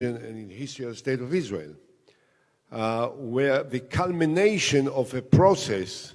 and in the history of the State of Israel, where the culmination of a process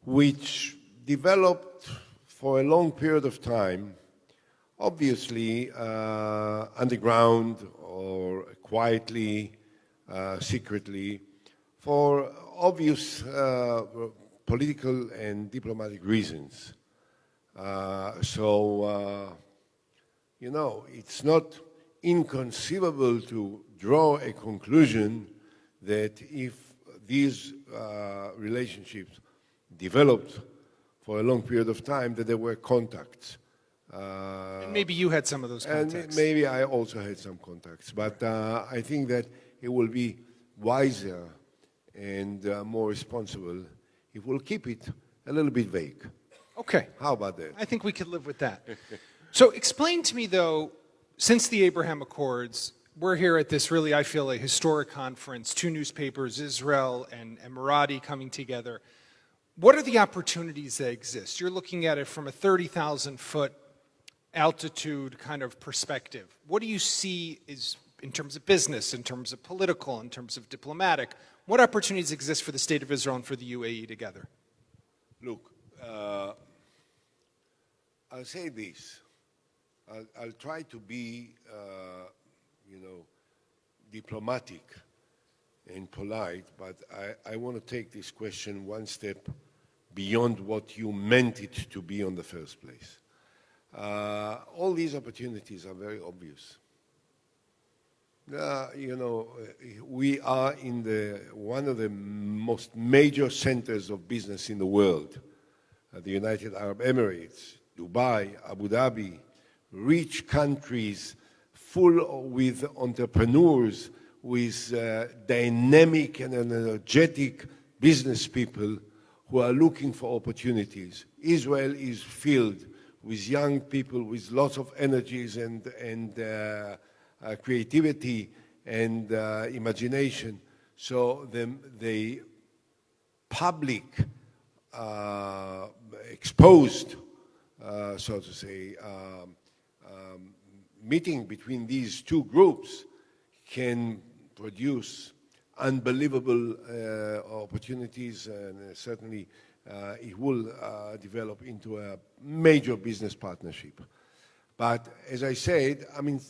which developed for a long period of time, obviously underground or quietly, secretly, for obvious political and diplomatic reasons. It's not inconceivable to draw a conclusion that if these relationships developed for a long period of time, that there were contacts. And maybe you had some of those contacts. And maybe I also had some contacts. But I think that it will be wiser and more responsible if we'll keep it a little bit vague. Okay. How about that? I think we could live with that. So explain to me, though, since the Abraham Accords, we're here at this really, I feel, a historic conference, two newspapers, Israel and Emirati coming together. What are the opportunities that exist? You're looking at it from a 30,000-foot altitude kind of perspective. What do you see is, in terms of business, in terms of political, in terms of diplomatic, what opportunities exist for the State of Israel and for the UAE together? Look, I'll say this. I'll try to be, diplomatic and polite, but I want to take this question one step beyond what you meant it to be in the first place. All these opportunities are very obvious. We are in one of the most major centers of business in the world, the United Arab Emirates, Dubai, Abu Dhabi, rich countries full with entrepreneurs, with dynamic and energetic business people who are looking for opportunities. Israel is filled with young people with lots of energies and creativity and imagination. So the public exposed, so to say, meeting between these two groups can produce unbelievable opportunities, and certainly it will develop into a major business partnership. But as I said,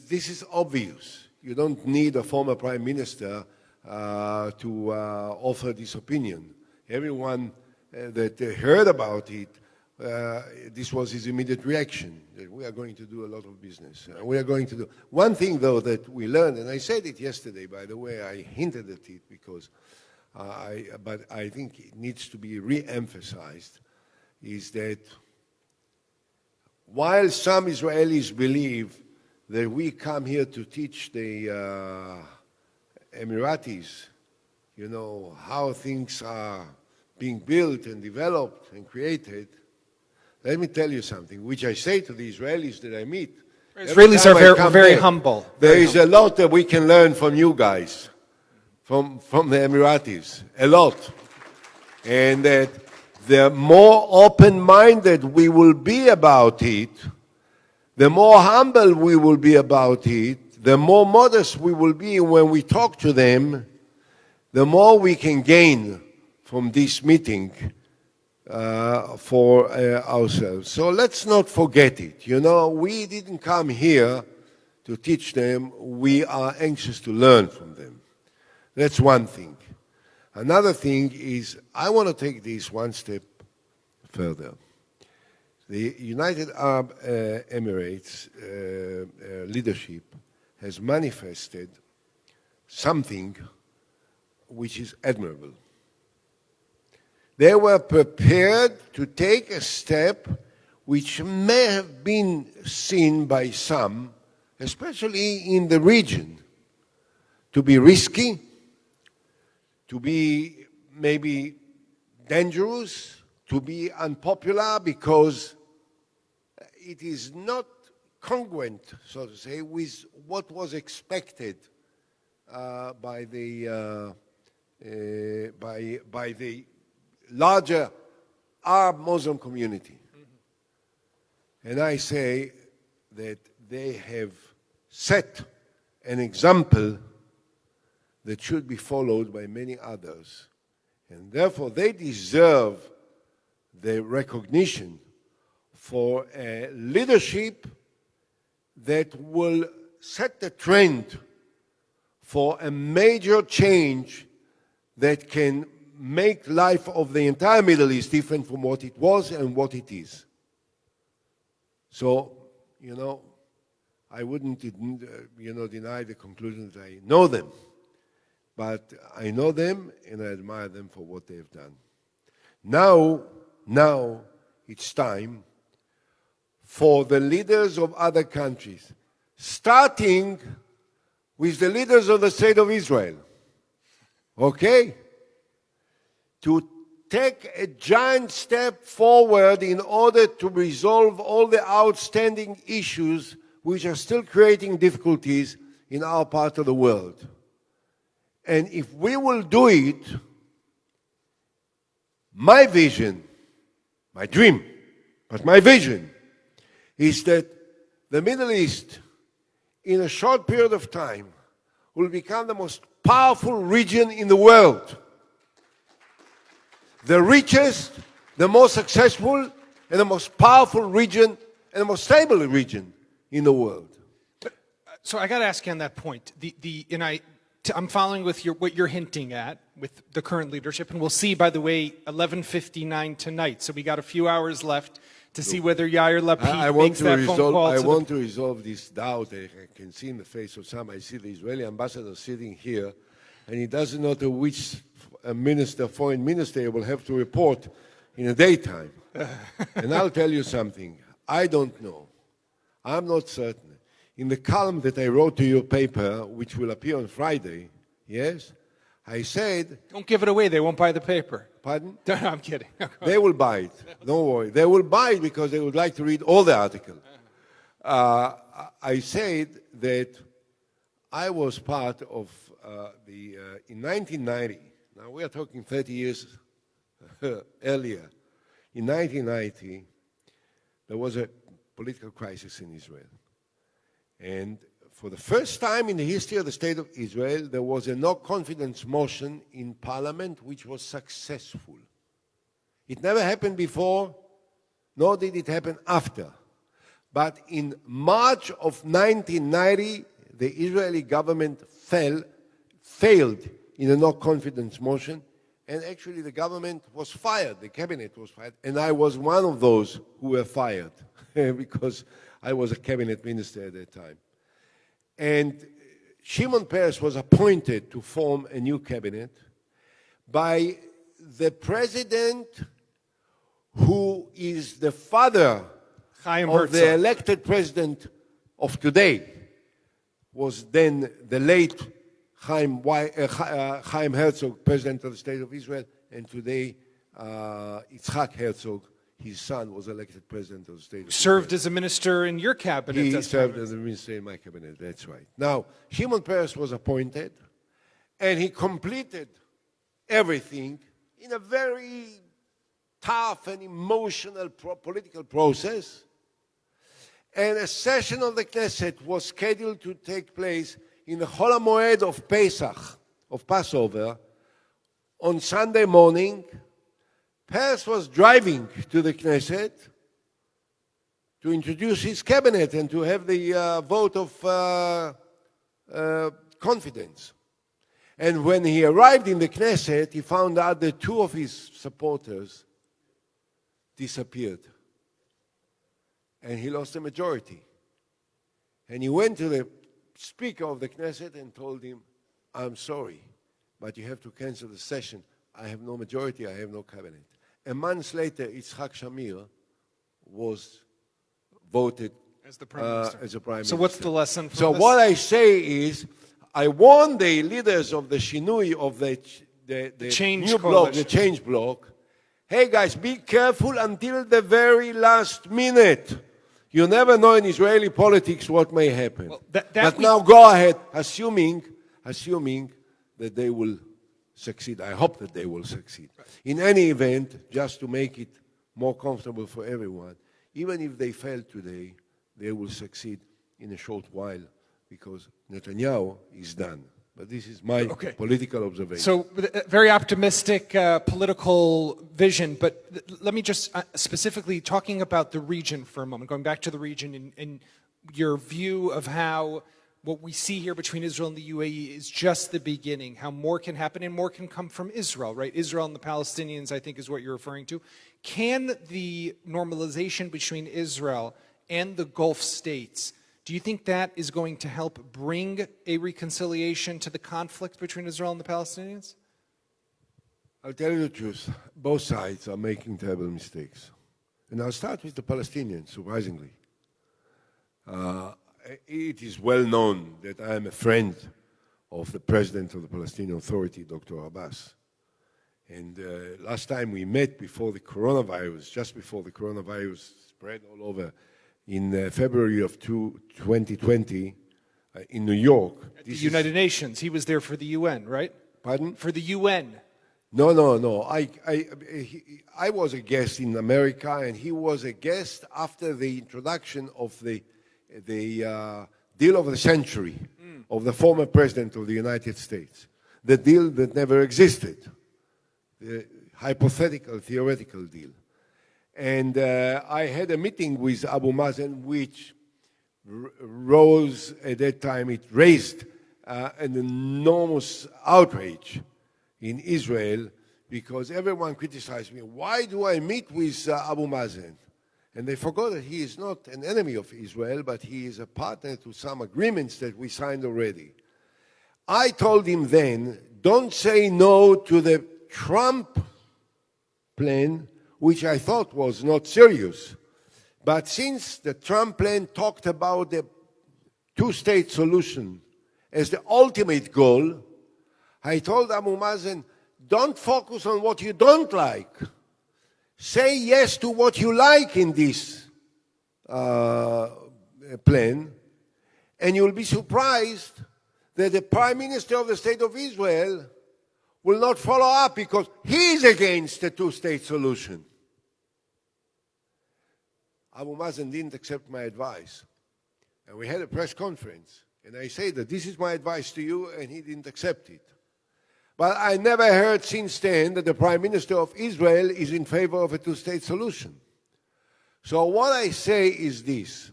this is obvious. You don't need a former prime minister to offer this opinion. Everyone that heard about it, this was his immediate reaction, that we are going to do a lot of business. We are going to do. One thing, though, that we learned, and I said it yesterday, by the way, I hinted at it because but I think it needs to be re-emphasized, is that while some Israelis believe that we come here to teach the Emiratis, how things are being built and developed and created, let me tell you something, which I say to the Israelis that I meet. Israelis are very humble. There is a lot that we can learn from you guys, from the Emiratis, a lot. And that the more open-minded we will be about it, the more humble we will be about it, the more modest we will be when we talk to them, the more we can gain from this meeting for ourselves. So let's not forget it. We didn't come here to teach them. We are anxious to learn from them. That's one thing. Another thing is, I want to take this one step further. The United Arab Emirates leadership has manifested something which is admirable. They were prepared to take a step which may have been seen by some, especially in the region, to be risky, to be maybe dangerous, to be unpopular, because it is not congruent, so to say, with what was expected by the larger Arab Muslim community. And I say that they have set an example that should be followed by many others. And therefore, they deserve the recognition for a leadership that will set the trend for a major change that can make life of the entire Middle East different from what it was and what it is. So, I wouldn't, deny the conclusion that I know them. But I know them and I admire them for what they've done. Now it's time for the leaders of other countries, starting with the leaders of the State of Israel, okay, to take a giant step forward in order to resolve all the outstanding issues which are still creating difficulties in our part of the world. And if we will do it, my vision, my dream, but my vision is that the Middle East, in a short period of time, will become the most powerful region in the world. The richest, the most successful, and the most powerful region, and the most stable region in the world. So I got to ask you on that point. I'm following with what you're hinting at with the current leadership, and we'll see, by the way, 11:59 tonight. So we got a few hours left to see whether Yair Lapid makes that phone call. I want to resolve this doubt. I can see in the face of some. I see the Israeli ambassador sitting here, and he doesn't know to which foreign minister will have to report in the daytime. And I'll tell you something. I don't know. I'm not certain. In the column that I wrote to your paper, which will appear on Friday, yes, I said... Don't give it away. They won't buy the paper. Pardon? No, I'm kidding. They will buy it. Don't worry. They will buy it because they would like to read all the article. I said that I was part of in 1990, now we are talking 30 years earlier, in 1990, there was a political crisis in Israel. And for the first time in the history of the State of Israel, there was a no-confidence motion in Parliament which was successful. It never happened before, nor did it happen after. But in March of 1990, the Israeli government failed in a no-confidence motion, and actually the government was fired, the cabinet was fired, and I was one of those who were fired because I was a cabinet minister at that time. And Shimon Peres was appointed to form a new cabinet by the president who is the father of the elected president of today, was then the late Chaim Herzog, president of the State of Israel, and today Yitzhak Herzog, his son, was elected president of the State of Israel. Served as a minister in your cabinet. He served as a minister in my cabinet, that's right. Now, Shimon Peres was appointed, and he completed everything in a very tough and emotional political process. And a session of the Knesset was scheduled to take place in the Chol HaMoed of Pesach, of Passover, on Sunday morning. Peres was driving to the Knesset to introduce his cabinet and to have the vote of confidence. And when he arrived in the Knesset, he found out that two of his supporters disappeared. And he lost the majority. And he went to the Speaker of the Knesset and told him, I'm sorry, but you have to cancel the session. I have no majority, I have no cabinet. A month later, Yitzhak Shamir was voted as the prime minister. So what's the lesson from So this? what I say is, I warn the leaders of the Shinui, of the change new bloc, the change bloc, hey guys, be careful until the very last minute. You never know in Israeli politics what may happen. Well, but now go ahead, assuming that they will succeed. I hope that they will succeed. In any event, just to make it more comfortable for everyone, even if they fail today, they will succeed in a short while because Netanyahu is done. But this is my political observation. So, very optimistic political vision, but let me just specifically talking about the region for a moment, going back to the region and your view of how what we see here between Israel and the UAE is just the beginning, how more can happen and more can come from Israel, right? Israel and the Palestinians, I think, is what you're referring to. Can the normalization between Israel and the Gulf states, do you think that is going to help bring a reconciliation to the conflict between Israel and the Palestinians? I'll tell you the truth. Both sides are making terrible mistakes. And I'll start with the Palestinians, surprisingly. It is well known that I am a friend of the president of the Palestinian Authority, Dr. Abbas. And last time we met before the coronavirus, just before the coronavirus spread all over, in February of 2020 in New York. At the United Nations. He was there for the UN, right? Pardon? For the UN. No. I was a guest in America, and he was a guest after the introduction of the deal of the century of the former president of the United States. The deal that never existed. The hypothetical, theoretical deal. And I had a meeting with Abu Mazen, which rose at that time, it raised an enormous outrage in Israel because everyone criticized me. Why do I meet with Abu Mazen? And they forgot that he is not an enemy of Israel, but he is a partner to some agreements that we signed already. I told him then, don't say no to the Trump plan, which I thought was not serious. But since the Trump plan talked about the two-state solution as the ultimate goal, I told Abu Mazen, don't focus on what you don't like. Say yes to what you like in this plan, and you'll be surprised that the Prime Minister of the State of Israel will not follow up because he is against the two-state solution. Abu Mazen didn't accept my advice. And we had a press conference. And I said that this is my advice to you, and he didn't accept it. But I never heard since then that the Prime Minister of Israel is in favor of a two-state solution. So what I say is this.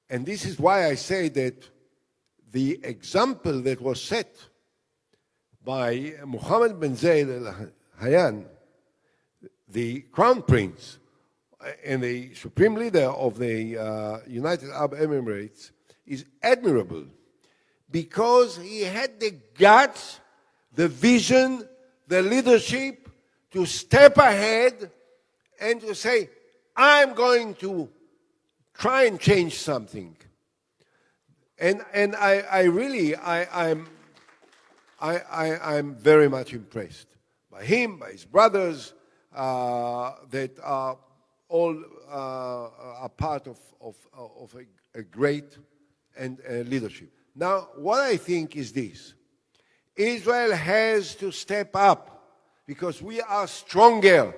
And this is why I say that the example that was set by Mohammed bin Zayed Al Nahyan, the Crown Prince, and the Supreme Leader of the United Arab Emirates, is admirable because he had the guts, the vision, the leadership to step ahead and to say, I'm going to try and change something. And I'm very much impressed by him, by his brothers, that are all are part of a great and leadership. Now, what I think is this. Israel has to step up because we are stronger.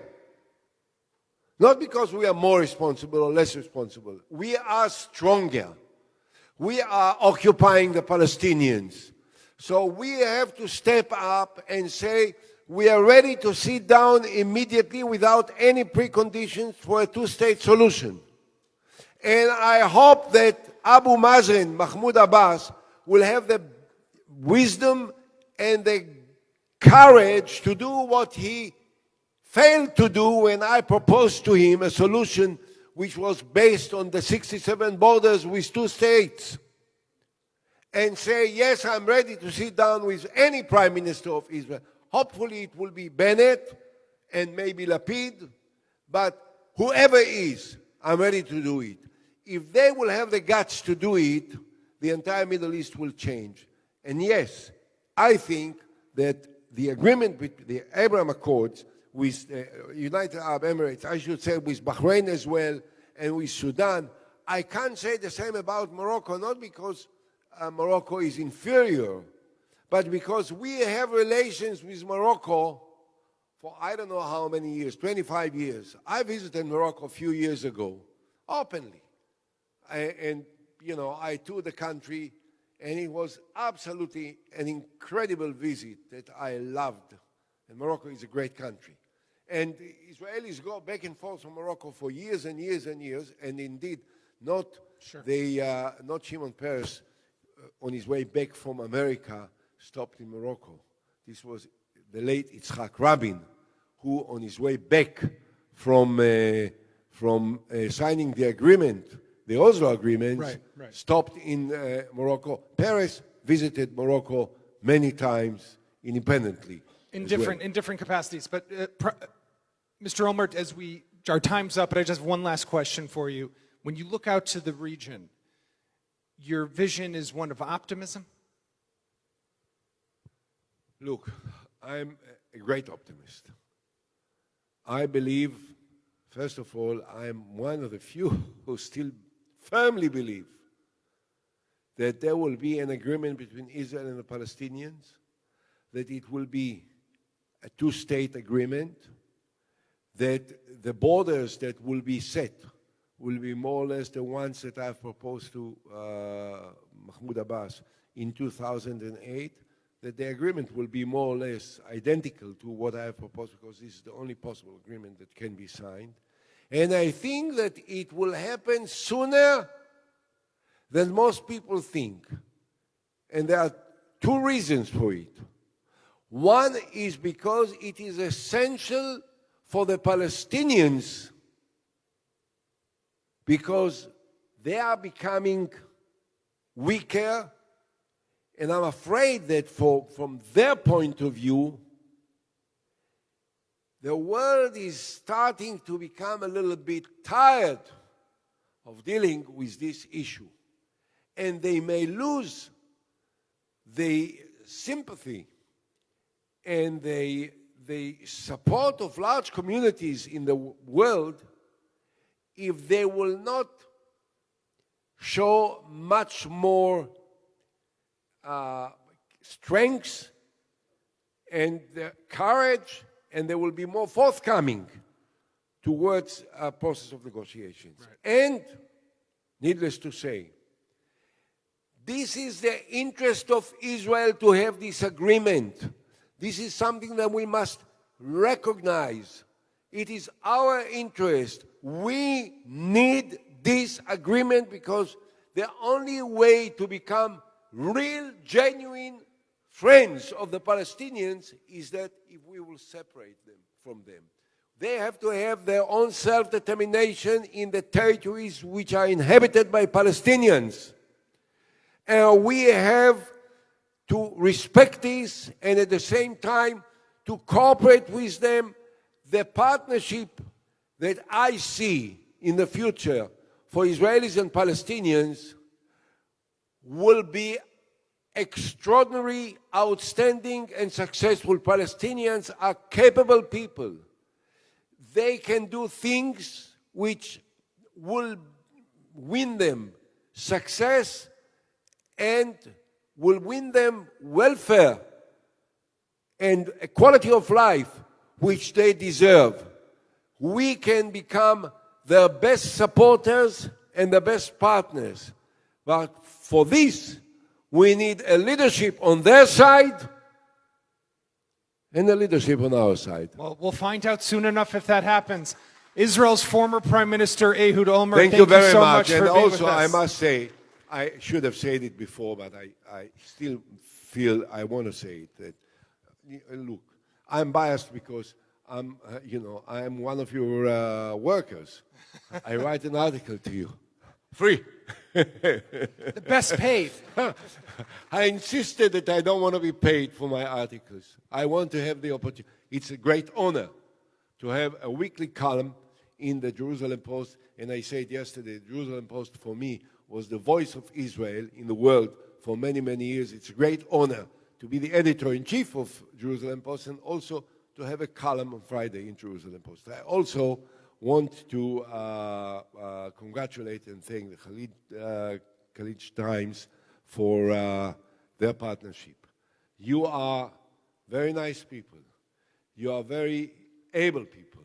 Not because we are more responsible or less responsible. We are stronger. We are occupying the Palestinians. So we have to step up and say, we are ready to sit down immediately without any preconditions for a two-state solution. And I hope that Abu Mazen, Mahmoud Abbas, will have the wisdom and the courage to do what he failed to do when I proposed to him a solution which was based on the 67 borders with two states. And say, yes, I'm ready to sit down with any Prime Minister of Israel. Hopefully it will be Bennett and maybe Lapid, but whoever is, I'm ready to do it. If they will have the guts to do it, the entire Middle East will change. And yes, I think that the agreement with the Abraham Accords with the United Arab Emirates, I should say with Bahrain as well, and with Sudan, I can't say the same about Morocco, not because Morocco is inferior, but because we have relations with Morocco for I don't know how many years, 25 years. I visited Morocco a few years ago, openly. And I toured the country, and it was absolutely an incredible visit that I loved. And Morocco is a great country. And Israelis go back and forth from Morocco for years and years and years, and indeed, not Shimon Peres on his way back from America stopped in Morocco. This was the late Yitzhak Rabin, who on his way back from signing the agreement, the Oslo agreement, stopped in Morocco. Peres visited Morocco many times independently. In different capacities. But Mr. Olmert, our time's up, but I just have one last question for you. When you look out to the region, your vision is one of optimism? Look, I'm a great optimist. I believe, first of all, I'm one of the few who still firmly believe that there will be an agreement between Israel and the Palestinians, that it will be a two-state agreement, that the borders that will be set will be more or less the ones that I've proposed to Mahmoud Abbas in 2008, that the agreement will be more or less identical to what I have proposed, because this is the only possible agreement that can be signed. And I think that it will happen sooner than most people think. And there are two reasons for it. One is because it is essential for the Palestinians, because they are becoming weaker, and I'm afraid that from their point of view, the world is starting to become a little bit tired of dealing with this issue. And they may lose the sympathy and the support of large communities in the world if they will not show much more strength and courage, and they will be more forthcoming towards a process of negotiations. Right. And, needless to say, this is the interest of Israel to have this agreement. This is something that we must recognize. It is our interest. We need this agreement, because the only way to become real, genuine friends of the Palestinians is that if we will separate them from them. They have to have their own self-determination in the territories which are inhabited by Palestinians. And we have to respect this, and at the same time to cooperate with them. The partnership that I see in the future for Israelis and Palestinians will be extraordinary, outstanding, and successful. Palestinians are capable people. They can do things which will win them success and will win them welfare and a quality of life which they deserve. We can become their best supporters and the best partners. But for this, we need a leadership on their side and a leadership on our side. Well, we'll find out soon enough if that happens. Israel's former Prime Minister Ehud Olmert, thank you very so much. for And being also, with us. I must say, I should have said it before, but I still feel I want to say it. That, look, I'm biased because I'm one of your workers. I write an article to you, free. The best paid. I insisted that I don't want to be paid for my articles. I want to have the opportunity. It's a great honor to have a weekly column in the Jerusalem Post. And I said yesterday, the Jerusalem Post for me was the voice of Israel in the world for many, many years. It's a great honor to be the editor-in-chief of Jerusalem Post and also to have a column on Friday in Jerusalem Post. I also want to congratulate and thank the Khaleej Times for their partnership. You are very nice people. You are very able people.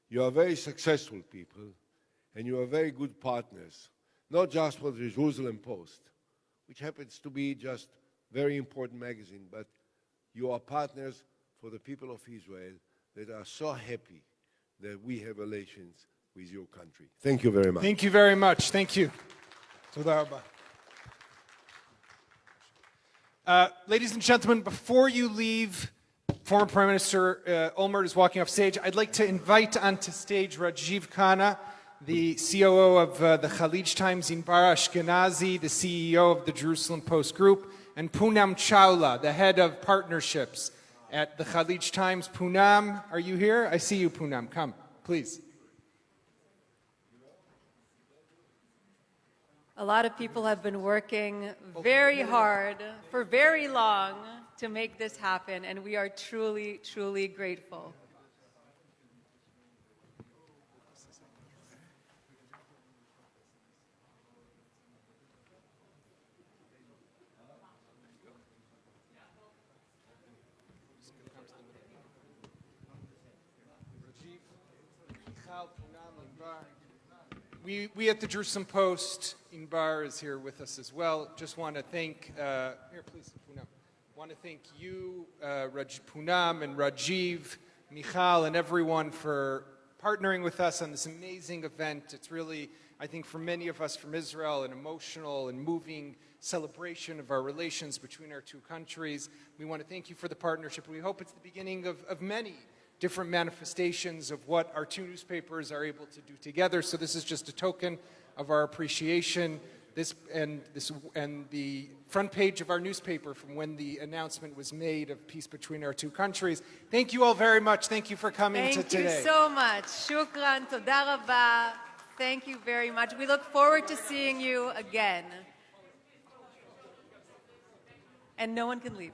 You are very successful people. And you are very good partners. not just for the Jerusalem Post, which happens to be just very important magazine, but you are partners for the people of Israel that are so happy that we have relations with your country. Thank you very much. Thank you very much. Thank you. Toda rabba. Ladies and gentlemen, before you leave, former Prime Minister Olmert is walking off stage. I'd like to invite onto stage Rajiv Khanna, the COO of the Khaleej Times, Inbar Ashkenazi, the CEO of the Jerusalem Post Group, and Poonam Chawla, the head of partnerships at the Khaleej Times. Poonam, are you here? I see you, Poonam. Come, please. A lot of people have been working very hard for very long to make this happen, and we are truly, truly grateful. We at the Jerusalem Post, Inbar is here with us as well. Just want to thank, here please, Poonam. Want to thank you, Poonam and Rajiv, Michal, and everyone for partnering with us on this amazing event. It's really, I think for many of us from Israel, an emotional and moving celebration of our relations between our two countries. We want to thank you for the partnership. We hope it's the beginning of many different manifestations of what our two newspapers are able to do together. So this is just a token of our appreciation. This and the front page of our newspaper from when the announcement was made of peace between our two countries. Thank you all very much. Thank you for coming to today. Thank you so much. Shukran, toda rabba. Thank you very much. We look forward to seeing you again. And no one can leave.